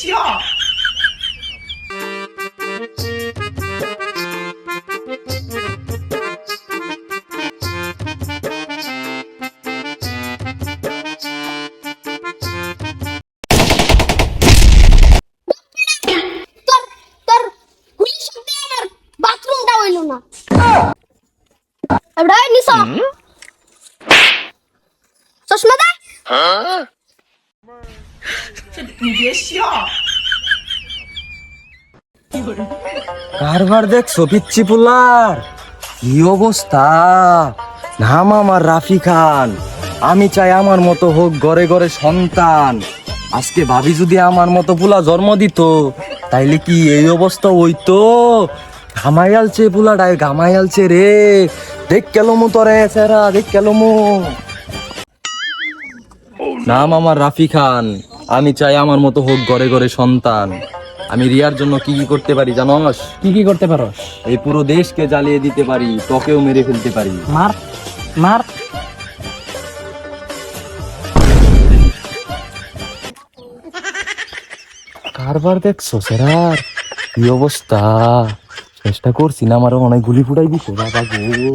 笑。তোর wheel শব্দে আমার বাথরুমটা হইল না এবড়া নিছো চশমা দে你别笑。 কারবার দেখছো পিচ্ছি পুলার কি অবস্থা। নাম আমার রাফি খান, আমি চাই আমার মতো হোক ঘরে ঘরে সন্তান। আজকে ভাবি যদি আমার মতো পুলা জন্ম দিত তাইলে কি এই অবস্থা হইতো। ঘামাইয়ালছে পুলাটায় ঘামাইয়ালছে রে, দেখ কেলমু তরে সেরা দেখ কেলমু। নাম আমার রাফি খান, আমি চাই আমার মতো হোক ঘরে ঘরে সন্তান। আমি রিয়ার জন্য কি কি করতে পারি জানোস? কি কি করতে পারোস? এই পুরো দেশকে জ্বালিয়ে দিতে পারি, তোকেও মেরে ফেলতে পারি। মার মার। কারবার দেখছো সেরার কি অবস্থা। চেষ্টা করছি না, আমারও অনেক গুলি ফুটাই দিছে বাবা গো।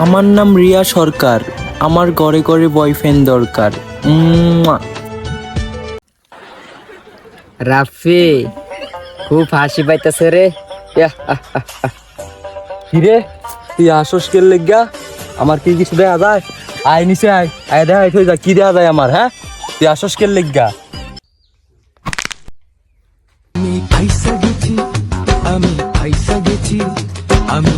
আমার নাম রিয়া সরকার, আমার ঘরে ঘরে বয়ফ্রেন্ড দরকার। রাফি খুব হাসি পাইতেছে রে। কিরে তুই আসস কে লেগা? আমার কি কিছু দেয়া যায়? আয় নিচে আয়, আয় দেয় আয় যা কি দেয়া যায় আমার। হ্যাঁ তুই আসস কে লেগা? আমি ফাইসা গেছি, আমি